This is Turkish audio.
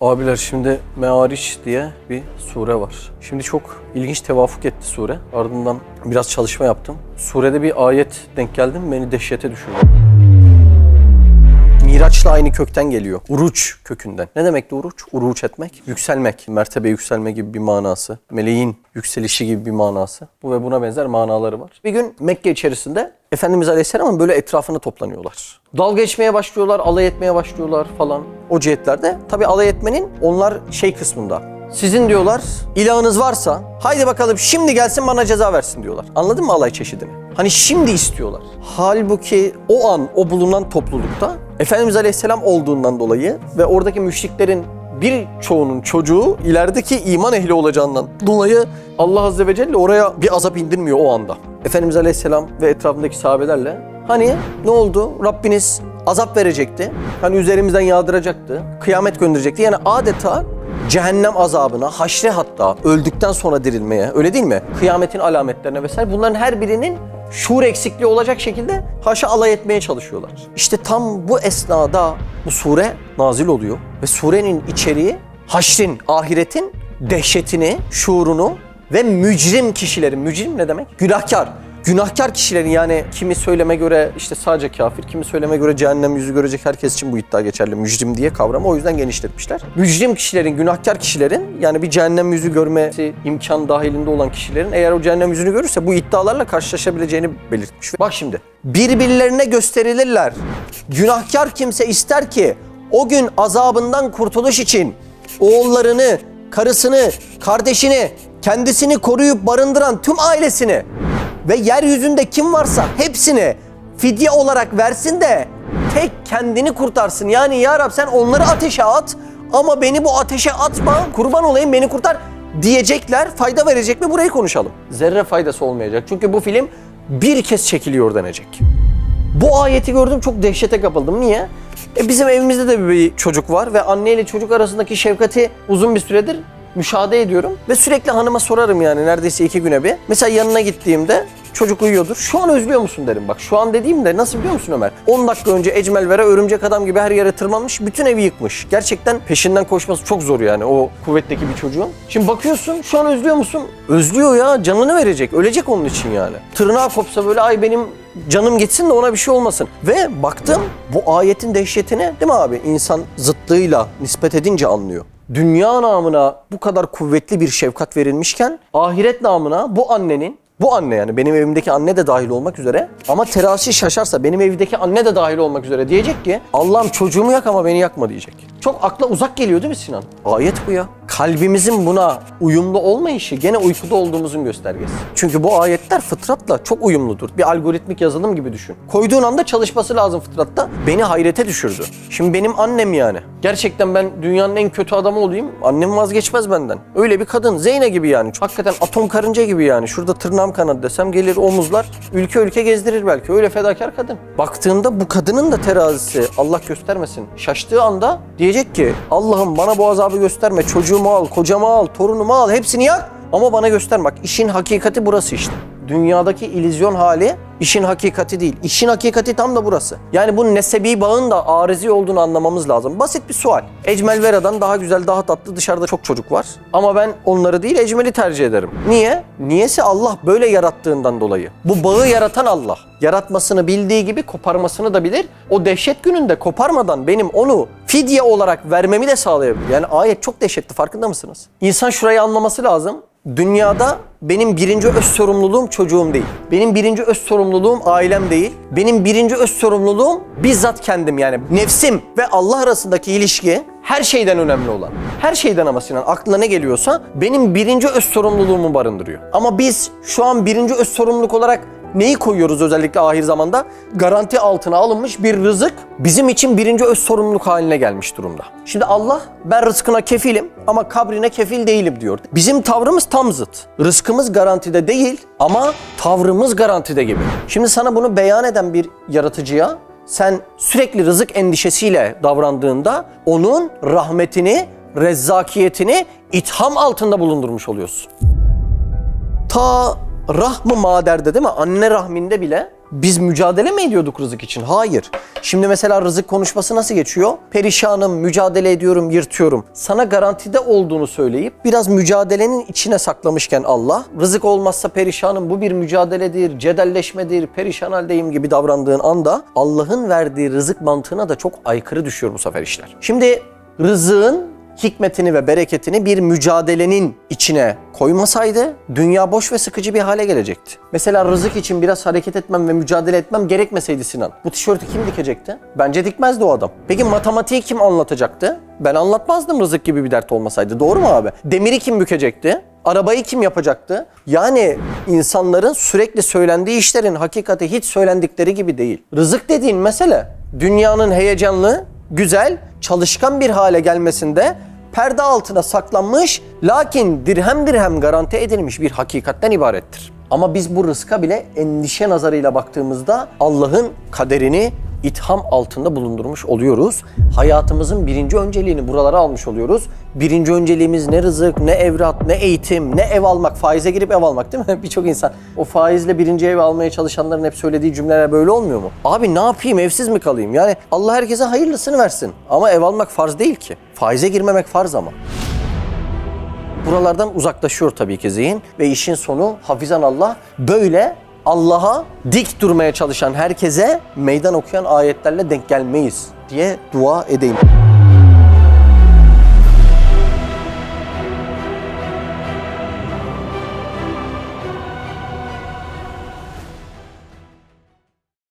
Abiler şimdi Me'ariç diye bir sure var. Şimdi çok ilginç tevafuk etti sure. Ardından biraz çalışma yaptım. Surede bir ayet denk geldim, beni dehşete düşürdü. Miraç'la aynı kökten geliyor. Uruç kökünden. Ne demekti uruç? Uruç etmek, yükselmek, mertebe yükselme gibi bir manası. Meleğin yükselişi gibi bir manası. Bu ve buna benzer manaları var. Bir gün Mekke içerisinde Efendimiz Aleyhisselam'ın böyle etrafına toplanıyorlar. Dalga geçmeye başlıyorlar, alay etmeye başlıyorlar falan. O cihetlerde. Tabii alay etmenin onlar kısmında. Sizin diyorlar ilahınız varsa haydi bakalım şimdi gelsin bana ceza versin diyorlar. Anladın mı alay çeşidini? Hani şimdi istiyorlar. Halbuki o an o bulunan toplulukta Efendimiz Aleyhisselam olduğundan dolayı ve oradaki müşriklerin birçoğunun çocuğu ilerideki iman ehli olacağından dolayı Allah Azze ve Celle oraya bir azap indirmiyor o anda. Efendimiz Aleyhisselam ve etrafındaki sahabelerle hani ne oldu? Rabbiniz azap verecekti. Hani üzerimizden yağdıracaktı. Kıyamet gönderecekti. Yani adeta cehennem azabına, haşre hatta öldükten sonra dirilmeye, öyle değil mi? Kıyametin alametlerine vesaire bunların her birinin şuur eksikliği olacak şekilde haşa alay etmeye çalışıyorlar. İşte tam bu esnada bu sure nazil oluyor ve surenin içeriği haşrin, ahiretin dehşetini, şuurunu ve mücrim kişilerin, mücrim ne demek? Günahkar. Günahkar kişilerin yani kimi söyleme göre işte sadece kafir, kimi söyleme göre cehennem yüzü görecek herkes için bu iddia geçerli. Mücrim diye kavramı o yüzden genişletmişler. Mücrim kişilerin, günahkar kişilerin yani bir cehennem yüzü görmesi imkan dahilinde olan kişilerin eğer o cehennem yüzünü görürse bu iddialarla karşılaşabileceğini belirtmiş. Bak şimdi birbirlerine gösterilirler. Günahkar kimse ister ki o gün azabından kurtuluş için oğullarını, karısını, kardeşini, kendisini koruyup barındıran tüm ailesini ve yeryüzünde kim varsa hepsini fidye olarak versin de tek kendini kurtarsın. Yani ya Rab sen onları ateşe at ama beni bu ateşe atma, kurban olayım beni kurtar diyecekler. Fayda verecek mi? Burayı konuşalım. Zerre faydası olmayacak. Çünkü bu film bir kez çekiliyor denecek. Bu ayeti gördüm çok dehşete kapıldım. Niye? Bizim evimizde de bir çocuk var ve anne ile çocuk arasındaki şefkati uzun bir süredir müşahede ediyorum ve sürekli hanıma sorarım yani neredeyse 2 güne bir. Mesela yanına gittiğimde çocuk uyuyordur. Şu an özlüyor musun derim bak. Şu an dediğimde nasıl biliyor musun Ömer? 10 dakika önce Ecmelver'e örümcek adam gibi her yere tırmanmış, bütün evi yıkmış. Gerçekten peşinden koşması çok zor yani o kuvvetteki bir çocuğun. Şimdi bakıyorsun şu an özlüyor musun? Özlüyor ya, canını verecek. Ölecek onun için yani. Tırnağı kopsa böyle ay benim canım gitsin de ona bir şey olmasın. Ve baktım bu ayetin dehşetini değil mi abi? İnsan zıttığıyla nispet edince anlıyor. Dünya namına bu kadar kuvvetli bir şefkat verilmişken ahiret namına bu annenin, bu anne yani benim evimdeki anne de dahil olmak üzere ama terazi şaşarsa benim evdeki anne de dahil olmak üzere diyecek ki Allah'ım çocuğumu yak ama beni yakma diyecek. Çok akla uzak geliyor değil mi Sinan? Ayet bu ya. Kalbimizin buna uyumlu olmayışı gene uykuda olduğumuzun göstergesi. Çünkü bu ayetler fıtratla çok uyumludur. Bir algoritmik yazılım gibi düşün. Koyduğun anda çalışması lazım fıtratta. Beni hayrete düşürdü. Şimdi benim annem yani. Gerçekten ben dünyanın en kötü adamı olayım. Annem vazgeçmez benden. Öyle bir kadın. Zeyne gibi yani. Hakikaten atom karınca gibi yani. Şurada tırnağım kanadı desem gelir omuzlar. Ülke ülke gezdirir belki. Öyle fedakar kadın. Baktığında bu kadının da terazisi Allah göstermesin. Şaştığı anda diyecek ki Allah'ım bana bu azabı gösterme. Çocuğumu al, kocamı al, torunumu al. Hepsini yak. Ama bana göster bak. İşin hakikati burası işte. Dünyadaki illüzyon hali işin hakikati değil. İşin hakikati tam da burası. Yani bu nesebi bağın da arizi olduğunu anlamamız lazım. Basit bir sual. Ecmelvera'dan daha güzel, daha tatlı dışarıda çok çocuk var. Ama ben onları değil Ecmel'i tercih ederim. Niye? Niyesi Allah böyle yarattığından dolayı. Bu bağı yaratan Allah. Yaratmasını bildiği gibi koparmasını da bilir. O dehşet gününde koparmadan benim onu fidye olarak vermemi de sağlayabilir. Yani ayet çok dehşetli, farkında mısınız? İnsan şurayı anlaması lazım. Dünyada benim birinci öz sorumluluğum çocuğum değil. Benim birinci öz sorumluluğum ailem değil. Benim birinci öz sorumluluğum bizzat kendim yani. Nefsim ve Allah arasındaki ilişki her şeyden önemli olan. Her şeyden ama Sinan aklına ne geliyorsa benim birinci öz sorumluluğumu barındırıyor. Ama biz şu an birinci öz sorumluluk olarak neyi koyuyoruz özellikle ahir zamanda? Garanti altına alınmış bir rızık bizim için birinci öz sorumluluk haline gelmiş durumda. Şimdi Allah ben rızkına kefilim ama kabrine kefil değilim diyor. Bizim tavrımız tam zıt. Rızkımız garantide değil ama tavrımız garantide gibi. Şimdi sana bunu beyan eden bir yaratıcıya sen sürekli rızık endişesiyle davrandığında onun rahmetini, rezzakiyetini itham altında bulundurmuş oluyorsun. Ta rahm-ı maderde değil mi? Anne rahminde bile Biz mücadele mi ediyorduk rızık için? Hayır. Şimdi mesela rızık konuşması nasıl geçiyor? Perişanım, mücadele ediyorum, yırtıyorum. Sana garantide olduğunu söyleyip biraz mücadelenin içine saklamışken Allah, rızık olmazsa perişanım, bu bir mücadeledir, cedelleşmedir, perişan haldeyim gibi davrandığın anda Allah'ın verdiği rızık mantığına da çok aykırı düşüyor bu sefer işler. Şimdi rızığın hikmetini ve bereketini bir mücadelenin içine koymasaydı dünya boş ve sıkıcı bir hale gelecekti. Mesela rızık için biraz hareket etmem ve mücadele etmem gerekmeseydi Sinan, bu tişörtü kim dikecekti? Bence dikmezdi o adam. Peki matematiği kim anlatacaktı? Ben anlatmazdım rızık gibi bir dert olmasaydı. Doğru mu abi? Demiri kim bükecekti? Arabayı kim yapacaktı? Yani insanların sürekli söylendiği işlerin hakikati hiç söylendikleri gibi değil. Rızık dediğin mesele dünyanın heyecanlı, güzel, çalışkan bir hale gelmesinde perde altına saklanmış, lakin dirhem dirhem garanti edilmiş bir hakikatten ibarettir. Ama biz bu rızka bile endişe nazarıyla baktığımızda Allah'ın kaderini itham altında bulundurmuş oluyoruz. Hayatımızın birinci önceliğini buralara almış oluyoruz. Birinci önceliğimiz ne rızık, ne evlat, ne eğitim, ne ev almak, faize girip ev almak değil mi? Birçok insan o faizle birinci ev almaya çalışanların hep söylediği cümleler böyle olmuyor mu? Abi ne yapayım, evsiz mi kalayım? Yani Allah herkese hayırlısını versin. Ama ev almak farz değil ki. Faize girmemek farz ama. Buralardan uzaklaşıyor tabii ki zihin ve işin sonu hafizan Allah böyle Allah'a dik durmaya çalışan herkese meydan okuyan ayetlerle denk gelmeyiz diye dua edeyim.